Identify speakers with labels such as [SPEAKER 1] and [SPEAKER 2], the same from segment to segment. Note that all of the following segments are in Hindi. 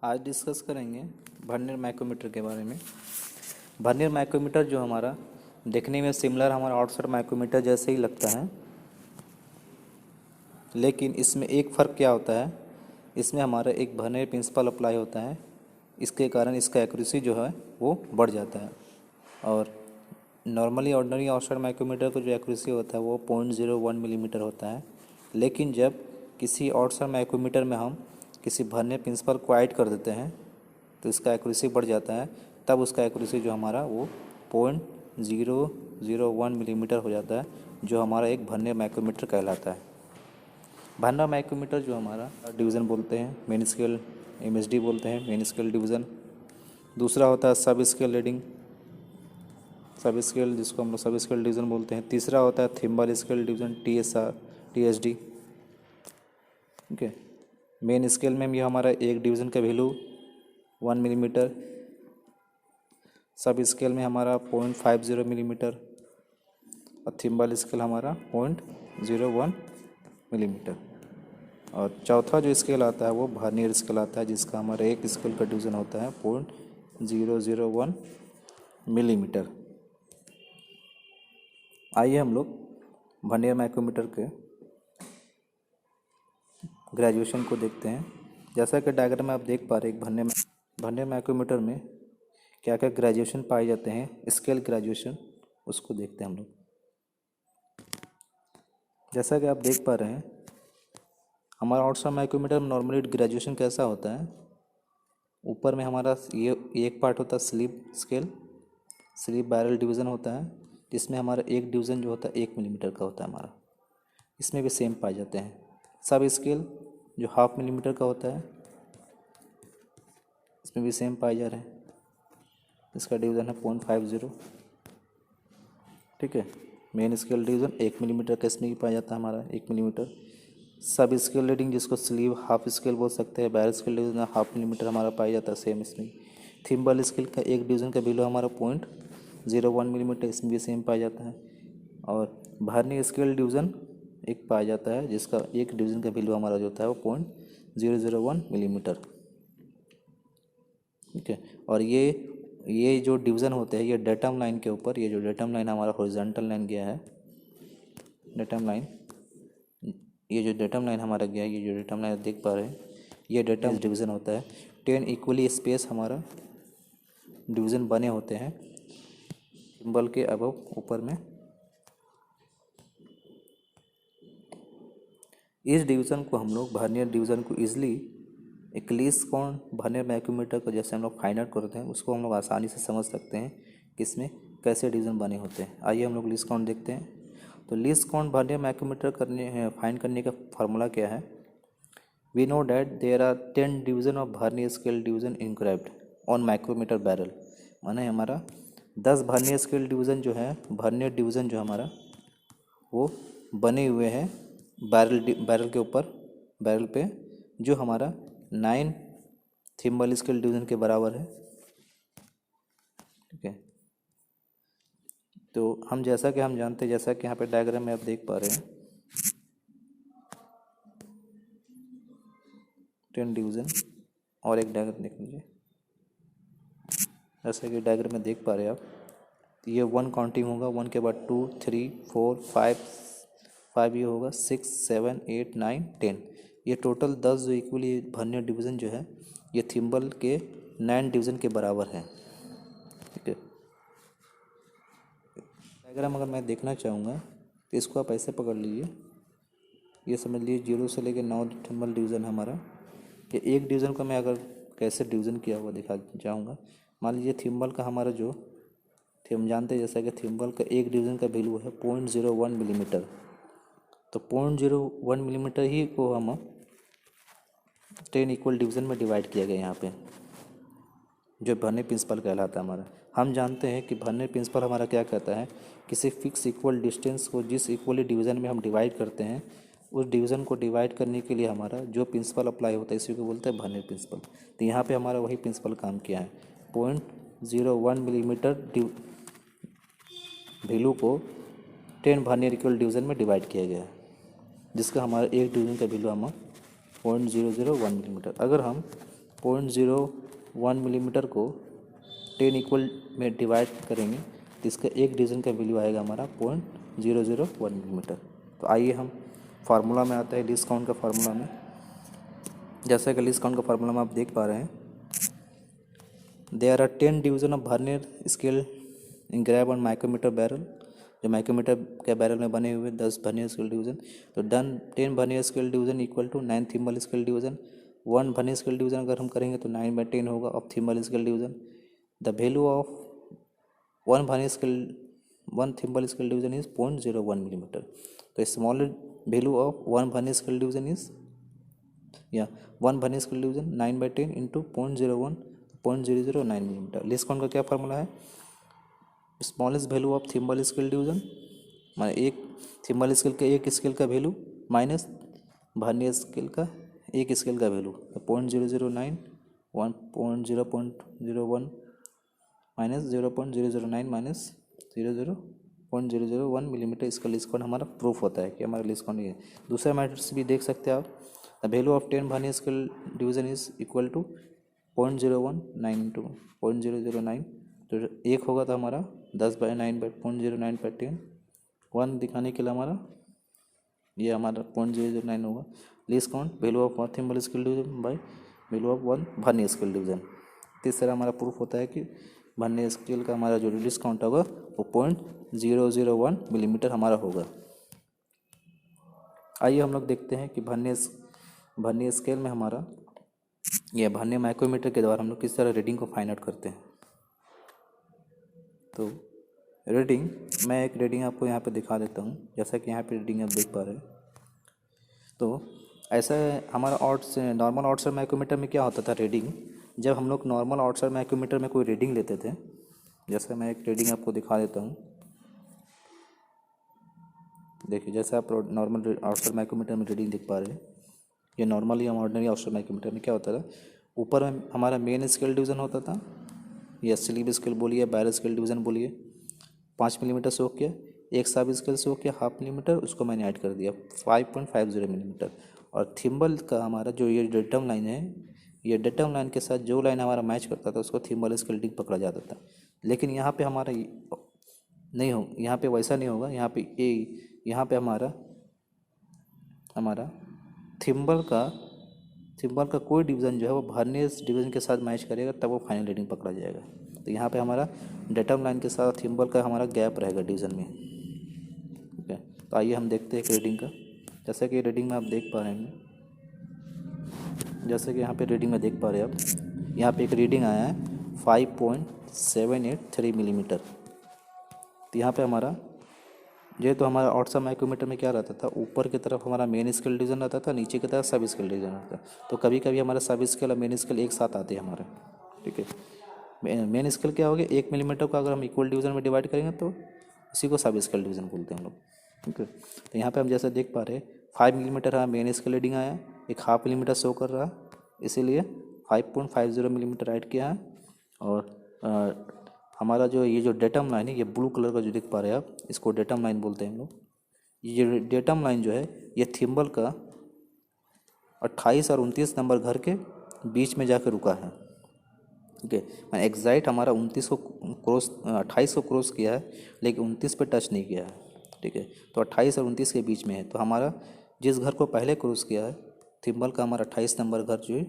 [SPEAKER 1] आज डिस्कस करेंगे वर्नियर माइक्रोमीटर के बारे में। वर्नियर माइक्रोमीटर जो हमारा देखने में सिमिलर हमारा आउटसाइड माइक्रोमीटर जैसे ही लगता है, लेकिन इसमें एक फ़र्क क्या होता है, इसमें हमारा एक वर्नियर प्रिंसिपल अप्लाई होता है। इसके कारण इसका एक्यूरेसी जो है वो बढ़ जाता है। और नॉर्मली ऑर्डिनरी आउटसाइड माइक्रोमीटर का जो एक्यूरेसी होता है वो 0.01 मिलीमीटर होता है। लेकिन जब किसी आउटसाइड माइक्रोमीटर में हम किसी वर्नियर प्रिंसिपल को ऐड कर देते हैं तो इसका एक्यूरेसी बढ़ जाता है। तब उसका एक्यूरेसी जो हमारा वो 0.001 मिलीमीटर हो जाता है, जो हमारा एक वर्नियर माइक्रोमीटर कहलाता है। वर्नियर माइक्रोमीटर जो हमारा डिवीज़न बोलते हैं, मेन स्केल MSD बोलते हैं, मेन स्केल डिवीज़न। दूसरा होता है सब स्केल रीडिंग, सब स्केल जिसको हम लोग सब स्केल डिवीज़न बोलते हैं। तीसरा होता है थिम्बल स्केल डिवीज़न, TSD। ठीक है। मेन स्केल में भी हमारा एक डिवीज़न का वैल्यू 1 मिलीमीटर, सब स्केल में हमारा 0.50 मिलीमीटर और थिम्बल स्केल हमारा 0.01 मिलीमीटर। और चौथा जो स्केल आता है वो वर्नियर स्केल आता है, जिसका हमारा एक स्केल का डिवीज़न होता है 0.001 मिलीमीटर। आइए हम लोग वर्नियर माइक्रोमीटर के ग्रेजुएशन को देखते हैं। जैसा कि डायग्राम में आप देख पा रहे हैं, वर्नियर माइक्रोमीटर में क्या क्या ग्रेजुएशन पाए जाते हैं, स्केल ग्रेजुएशन, उसको देखते हैं हम लोग। जैसा कि आप देख पा रहे हैं, हमारा आउटसाइड माइक्रोमीटर में नॉर्मली ग्रेजुएशन कैसा होता है, ऊपर में हमारा ये एक पार्ट होता है sleep scale, sleep barrel division होता है, जिसमें हमारा एक डिवीज़न जो होता है 1 मिलीमीटर का होता है हमारा। इसमें भी सेम पाए जाते हैं। सब स्केल जो 0.5 मिलीमीटर का होता है, इसमें भी सेम पाए जा रहे हैं। इसका डिवीज़न है 0.50। ठीक है। मेन स्केल डिवीज़न 1 मिलीमीटर का इसमें भी पाया जाता है हमारा 1 मिलीमीटर। सब स्केल रीडिंग जिसको स्लीव हाफ स्केल बोल सकते हैं, बैरल स्केल डिवीज़न 0.5 मिलीमीटर हमारा पाया जाता है सेम इसमें। थिम्बल स्केल का एक डिवीज़न का वैल्यू हमारा 0.01 मिलीमीटर, इसमें भी सेम पाया जाता है। और वर्नियर स्केल डिवीज़न एक पाया जाता है, जिसका एक डिवीज़न का वैल्यू हमारा जो होता है वो 0.001 मिलीमीटर। ठीक है। और ये जो डिवीज़न होते हैं, ये डेटम लाइन के ऊपर, ये जो डेटम लाइन हमारा हॉरिजॉन्टल लाइन गया है, डेटम लाइन, ये जो डेटम लाइन हमारा गया है, ये जो डेटम लाइन देख पा रहे हैं, ये डेटम डिवीज़न होता है। 10 इक्वली स्पेस हमारा डिवीज़न बने होते हैं सिंबल के अबव ऊपर में। इस डिवीज़न को हम लोग वर्नियर डिवीज़न को ईजिली एक लीस्ट काउंट वर्नियर माइक्रोमीटर को जैसे हम लोग फाइंड आउट करते हैं, उसको हम लोग आसानी से समझ सकते हैं कि इसमें कैसे डिवीज़न बने होते हैं। आइए हम लोग लीस्ट काउंट देखते हैं। तो least count vernier micrometer find करने का फार्मूला क्या है। We know that there are 10 division of vernier scale division inscribed on micrometer barrel. माने हमारा 10 वर्नियर स्केल डिवीज़न जो है, वर्नियर डिवीज़न जो हमारा वो बने हुए हैं बैरल के ऊपर, बैरल पे, जो हमारा 9 थिम्बल स्केल डिवीज़न के बराबर है। ठीक है। तो हम जैसा कि हम जानते हैं, जैसा कि यहाँ पे डायग्राम में आप देख पा रहे हैं, 10 डिवीज़न। और एक डायग्राम देख लीजिए, जैसा कि डायग्राम में देख पा रहे हैं आप, ये 1 काउंटिंग होगा, 1 के बाद 2 3 4 5 ये होगा 6 7 8 9 10। ये टोटल 10 जो इक्वली वर्नियर डिवीज़न जो है, ये थिम्बल के 9 डिवीज़न के बराबर है। ठीक है। डायग्राम अगर मैं देखना चाहूँगा तो इसको आप ऐसे पकड़ लीजिए, ये समझ लीजिए 0 से लेकर 9 थिम्बल डिवीज़न हमारा। ये एक डिवीज़न को मैं अगर कैसे डिवीज़न किया हुआ दिखा चाहूँगा। मान लीजिए थिम्बल का हमारा जो हम जानते हैं, जैसा कि थिम्बल का एक डिवीज़न का वैल्यू है 0.01 मिलीमीटर। तो 0.01 मिलीमीटर ही को हम 10 इक्वल डिवीज़न में डिवाइड किया गया यहाँ पे, जो वर्नियर प्रिंसिपल कहलाता है हमारा। हम जानते हैं कि वर्नियर प्रिंसिपल हमारा क्या कहता है, किसी फिक्स इक्वल डिस्टेंस को जिस इक्वली डिवीज़न में हम डिवाइड करते हैं, उस डिवीज़न को डिवाइड करने के लिए हमारा जो प्रिंसिपल अप्लाई होता है, इसी को बोलते हैं वर्नियर प्रिंसिपल। तो यहाँ पे हमारा वही प्रिंसिपल काम किया है। 0.01 मिलीमीटर वैल्यू को 10 वर्नियर इक्वल डिवीज़न में डिवाइड किया गया है, जिसका हमारा एक डिवीज़न का वैल्यू हम 0.001 मिलीमीटर। अगर हम 0.01 मिलीमीटर को 10 इक्वल में डिवाइड करेंगे तो इसका एक डिवीज़न का वैल्यू आएगा हमारा 0.001 मिलीमीटर। तो आइए हम फार्मूला में आते हैं, लीस्ट काउंट का फार्मूला में। जैसा कि लीस्ट काउंट का फार्मूला में आप देख पा रहे हैं, there are 10 division of vernier scale engrave on micrometer barrel. जो माइक्रोमीटर के बैरल में बने हुए 10 वर्नियर स्केल डिवीजन, तो 10 vernier scale division equal to 9 thimble scale division. 1 vernier scale division अगर हम करेंगे तो 9/10 होगा of thimble scale division. The value of 1 thimble scale division is 0.01 millimetre. तो small value of 1 vernier scale division is 1 vernier scale division 9/10 into 0.009 millimetre. Least count का क्या फार्मूला है? Smallest value of thimble scale division, माने एक थिम्बल स्केल के एक स्केल का वैल्यू माइनस वर्नियर स्केल का एक स्केल का वैल्यू, तो 0.009 0.01 माइनस 0.009 माइनस 0.001 मिलीमीटर। इसका लीस्ट काउंट हमारा प्रूफ होता है कि हमारा लीस्ट काउंट ये है। दूसरा मैथड से भी देख सकते हैं आप, the value of 10 vernier scale division is equal to 0.019 to 0.009। तो एक होगा तो हमारा 10/9/009/10, 1 दिखाने के लिए हमारा ये हमारा 0.009 होगा। Least count value of 1 thimble scale division by value of 1 vernier scale division. तीसरा हमारा प्रूफ होता है कि वर्नियर स्केल का हमारा जो लीस्ट काउंट होगा वो 0.001 मिलीमीटर हमारा होगा। आइए हम लोग देखते हैं कि वर्नियर स्केल में हमारा यह वर्नियर माइक्रोमीटर के द्वारा हम लोग किस तरह रीडिंग को फाइंड आउट करते हैं। तो रीडिंग, मैं एक रीडिंग आपको यहाँ पे दिखा देता हूँ। जैसा कि यहाँ पे रीडिंग आप देख पा रहे हैं, तो ऐसा हमारा नॉर्मल आउटसाइड माइक्रोमीटर में क्या होता था रीडिंग, जब हम लोग नॉर्मल आउटसाइड माइक्रोमीटर में कोई रीडिंग लेते थे, जैसे मैं एक रीडिंग आपको दिखा देता हूँ। देखिए, जैसे आप नॉर्मल आउटसाइड माइक्रोमीटर में रीडिंग देख पा रहे हैं, ये नॉर्मली हम ऑर्डिनरी आउटसाइड माइक्रोमीटर में क्या होता था, ऊपर में हमारा मेन स्केल डिवीज़न होता था, या स्लीव स्केल बोलिए, बैरल स्केल डिवीज़न बोलिए, 5 मिलीमीटर शो किया, एक सब स्केल शो किया 0.5 मिलीमीटर, उसको मैंने ऐड कर दिया 5.50 मिलीमीटर। और थिम्बल का हमारा जो ये डेटम लाइन है, ये डेटम लाइन के साथ जो लाइन हमारा मैच करता था उसको थिम्बल स्केल रीडिंग पकड़ा जाता था। लेकिन यहाँ पे हमारा नहीं हो, यहाँ पे वैसा नहीं होगा। यहाँ पे हमारा थिम्बल का कोई डिवीज़न जो है वो वर्नियर डिवीज़न के साथ मैच करेगा, तब वो फाइनल रीडिंग पकड़ा जाएगा। तो यहाँ पे हमारा डेटम लाइन के साथ थिम्बल का हमारा गैप रहेगा डिवीज़न में। ठीक है, तो आइए हम देखते हैं एक रीडिंग का। जैसे कि रीडिंग में आप देख पा रहे हैं, जैसे कि यहाँ पे रीडिंग में देख पा रहे हैं आप, यहाँ पे एक रीडिंग आया है 5.783 मिलीमीटर। तो यहाँ पे हमारा तो हमारा आउटसाइड माइक्रोमीटर में क्या रहता था, ऊपर की तरफ हमारा मेन स्केल डिवीजन रहता था, नीचे की तरफ सब स्केल डिवीजन रहता था। तो कभी कभी हमारा सब स्केल और मेन स्केल एक साथ आते हैं हमारे। ठीक है, मेन स्केल क्या हो गया, 1 मिलीमीटर को अगर हम इक्वल डिवीजन में डिवाइड करेंगे तो इसी को सब स्केल डिवीजन बोलते हैं हम लोग। ठीक है, तो यहाँ पे हम जैसे देख पा रहे हैं 5 मिलीमीटर हमारा मेन स्केल रीडिंग आया, एक 0.5 मिलीमीटर शो कर रहा, इसीलिए 5.50 मिलीमीटर ऐड किया है। और हमारा जो ये जो डेटम लाइन है, ये ब्लू कलर का जो देख पा रहे हैं आप, इसको डेटम लाइन बोलते हैं हम लोग। ये डेटम लाइन जो है ये थिम्बल का 28 और 29 नंबर घर के बीच में जाकर रुका है। ठीक है, मैं एग्जैक्ट हमारा 28 को क्रॉस किया है, लेकिन 29 पे टच नहीं किया है। ठीक है, तो 28 और 29 के बीच में है। तो हमारा जिस घर को पहले क्रॉस किया है थिम्बल का, हमारा 28 नंबर घर जो है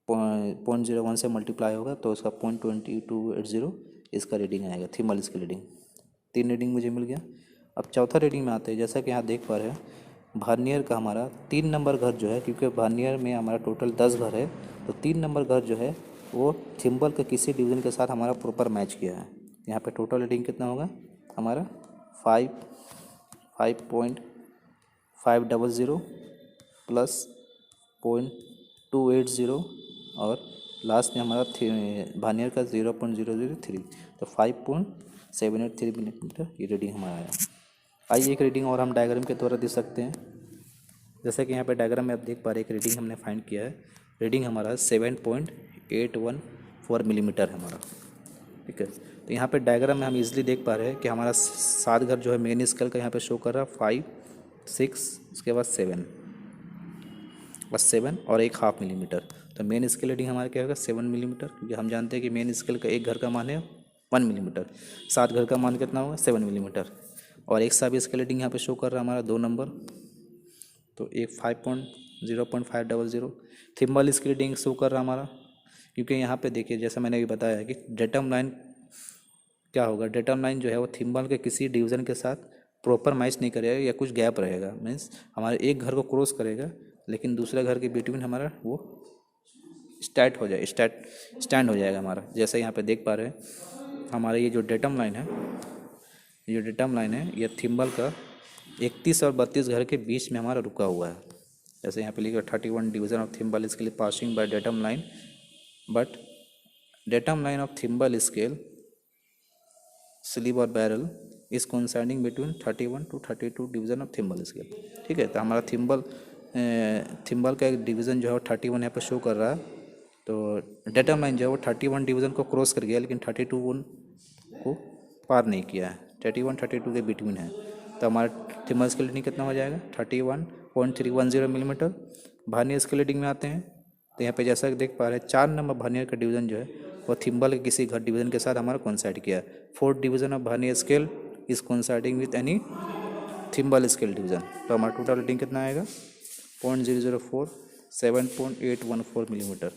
[SPEAKER 1] 0.01 से मल्टीप्लाई होगा, तो उसका 0.2280 इसका रीडिंग आएगा, थिम्बल इसकी रीडिंग। 3 रीडिंग मुझे मिल गया। अब चौथा रीडिंग में आते हैं। जैसा कि यहाँ देख पा रहे हैं, वर्नियर का हमारा 3 नंबर घर जो है, क्योंकि वर्नियर में हमारा टोटल 10 घर है, तो 3 नंबर घर जो है वो थिम्बल के किसी डिवीज़न के साथ हमारा प्रॉपर मैच किया है। यहाँ पे टोटल रीडिंग कितना होगा हमारा 5.500 प्लस 0.280 और लास्ट में हमारा वर्नियर का 0.003, तो 5.783 मिलीमीटर ये रीडिंग हमारा आया। आइए एक रीडिंग और हम डायग्राम के द्वारा दे सकते हैं। जैसे कि यहाँ पे डायग्राम में आप देख पा रहे हैं, एक रीडिंग हमने फाइंड किया है। रीडिंग हमारा 7.814 मिलीमीटर है हमारा। ठीक है, तो यहाँ पे डायग्राम में हम इजीली देख पा रहे हैं कि हमारा 7 घर जो है मेन स्केल का यहाँ पे शो कर रहा है 5, 6, उसके बाद 7। और 7 और 1/2 मिलीमीटर। तो मेन स्केल रीडिंग हमारा क्या होगा 7 मिलीमीटर, क्योंकि हम जानते हैं कि मेन स्केल का एक घर का मान है 1 मिलीमीटर, 7 घर का मान कितना होगा 7 मिलीमीटर। और एक सब स्केल रीडिंग यहाँ पे शो कर रहा है हमारा 2 नंबर, तो एक 5.0.500। थिम्बल स्केल रीडिंग शो कर रहा हमारा, क्योंकि यहाँ पे देखिए जैसा मैंने अभी बताया है कि डेटम लाइन क्या होगा, डेटम लाइन जो है वो थिम्बल के किसी डिवीज़न के साथ प्रॉपर मैच नहीं करेगा या कुछ गैप रहेगा, मीन्स हमारे एक घर को क्रॉस करेगा लेकिन दूसरे घर के बिटवीन हमारा वो स्टैंड हो जाएगा हमारा। जैसे यहाँ पे देख पा रहे हैं हमारा ये जो डेटम लाइन है, ये थिम्बल का 31 और 32 घर के बीच में हमारा रुका हुआ है। जैसे यहाँ पे लिखा 31 division of thimble scale passing by datum line, but datum line of thimble scale sleeve और barrel is coinciding between 31 to 32 division of thimble scale. ठीक है, तो हमारा थिम्बल का एक डिवीज़न जो है वो 31 यहाँ पर शो कर रहा है, तो डेटम लाइन जो है वो 31 डिवीज़न को क्रॉस कर गया लेकिन 32 को पार नहीं किया है, 31-32 के बिटवीन है। तो हमारा थिम्बल स्केल रीडिंग कितना हो जाएगा 31.310 मिलीमीटर। वर्नियर स्केल रीडिंग में आते हैं, तो यहाँ पे जैसा कि देख पा रहे हैं 4 नंबर वर्नियर का डिवीज़न जो है वो थिम्बल के किसी घर डिवीज़न के साथ हमारा कोइंसाइड किया है। 4th division of vernier scale is coinciding with any thimble scale division. तो हमारा टोटल रीडिंग कितना आएगा 0.004 7.814 मिलीमीटर।